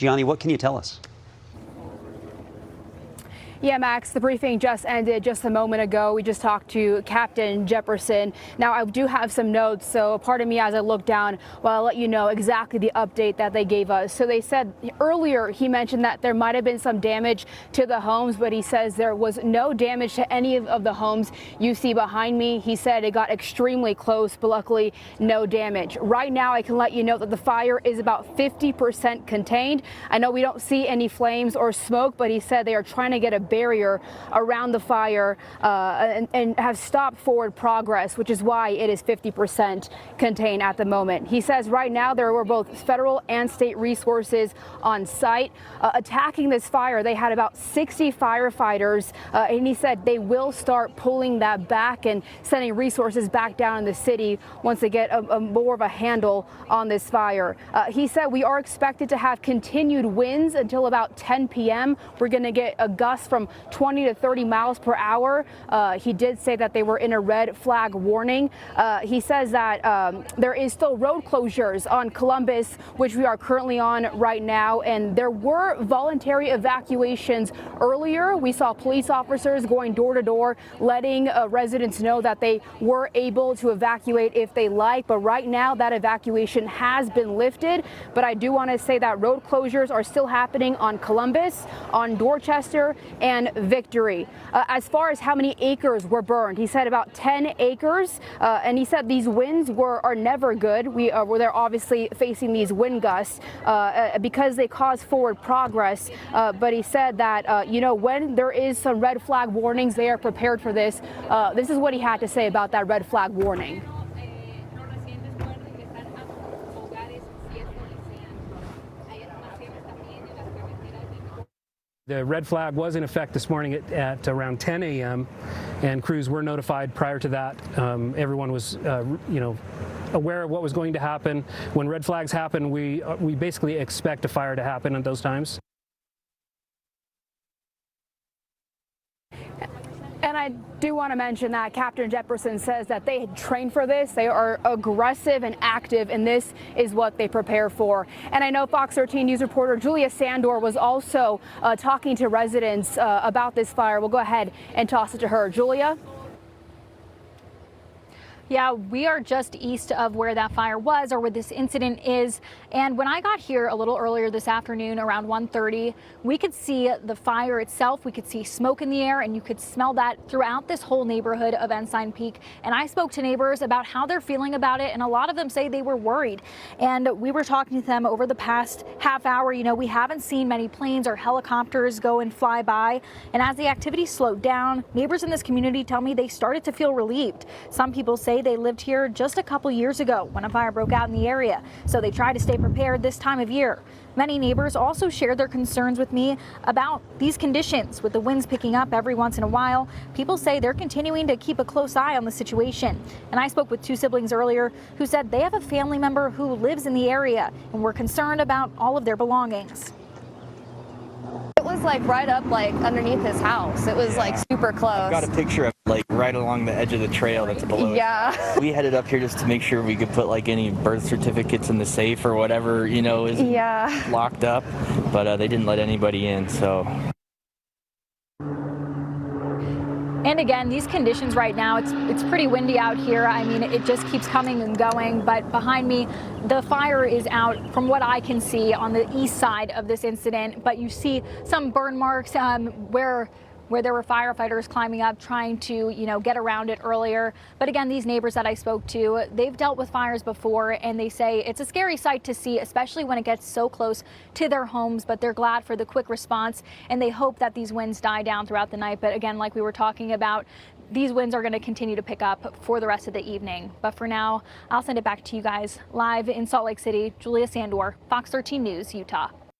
Gianni, what can you tell us? Yeah, Max, the briefing just ended just a moment ago. We just talked to Captain Jefferson. Now, I do have some notes, so pardon me as I look down while I'll let you know exactly the update that they gave us. So they said earlier, he mentioned that there might have been some damage to the homes, but he says there was no damage to any of the homes you see behind me. He said it got extremely close, but luckily no damage. Right now, I can let you know that the fire is about 50% contained. I know we don't see any flames or smoke, but he said they are trying to get a barrier around the fire and have stopped forward progress, which is why it is 50% contained at the moment. He says right now there were both federal and state resources on site attacking this fire. They had about 60 firefighters, and he said they will start pulling that back and sending resources back down in the city once they get a more of a handle on this fire. He said we are expected to have continued winds until about 10 p.m. We're going to get a gust from 20 to 30 miles per hour. He did say that they were in a red flag warning. He says that there is still road closures on Columbus, which we are currently on right now, and there were voluntary evacuations earlier. We saw police officers going door to door, letting residents know that they were able to evacuate if they like, but right now that evacuation has been lifted. But I do want to say that road closures are still happening on Columbus, on Dorchester, and Victory. As far as how many acres were burned, he said about 10 acres, and he said these winds are never good. They're obviously facing these wind gusts because they cause forward progress, but he said that when there is some red flag warnings, they are prepared for this. This is what he had to say about that red flag warning. The red flag was in effect this morning at around 10 a.m. and crews were notified prior to that. Everyone was, aware of what was going to happen. When red flags happen, we basically expect a fire to happen at those times. And I do want to mention that Captain Jefferson says that they had trained for this. They are aggressive and active, and this is what they prepare for. And I know Fox 13 News reporter Julia Sandor was also talking to residents about this fire. We'll go ahead and toss it to her. Julia? Yeah, we are just east of where that fire was, or where this incident is. And when I got here a little earlier this afternoon around 1:30, we could see the fire itself. We could see smoke in the air, and you could smell that throughout this whole neighborhood of Ensign Peak. And I spoke to neighbors about how they're feeling about it, and a lot of them say they were worried. And we were talking to them over the past half hour. We haven't seen many planes or helicopters go and fly by. And as the activity slowed down, neighbors in this community tell me they started to feel relieved. Some people say they lived here just a couple years ago when a fire broke out in the area, so they try to stay prepared this time of year. Many neighbors also shared their concerns with me about these conditions. With the winds picking up every once in a while, people say they're continuing to keep a close eye on the situation. And I spoke with two siblings earlier who said they have a family member who lives in the area and were concerned about all of their belongings. It was right up underneath his house. It was super close. I've got a picture of right along the edge of the trail that's below. Yeah. We headed up here just to make sure we could put any birth certificates in the safe or whatever, is locked up, but they didn't let anybody in, so. And again, these conditions right now, it's pretty windy out here. I mean, it just keeps coming and going. But behind me, the fire is out from what I can see on the east side of this incident. But you see some burn marks where there were firefighters climbing up trying to, get around it earlier. But again, these neighbors that I spoke to, they've dealt with fires before, and they say it's a scary sight to see, especially when it gets so close to their homes. But they're glad for the quick response, and they hope that these winds die down throughout the night. But again, like we were talking about, these winds are going to continue to pick up for the rest of the evening. But for now, I'll send it back to you guys live in Salt Lake City. Julia Sandor, Fox 13 News, Utah.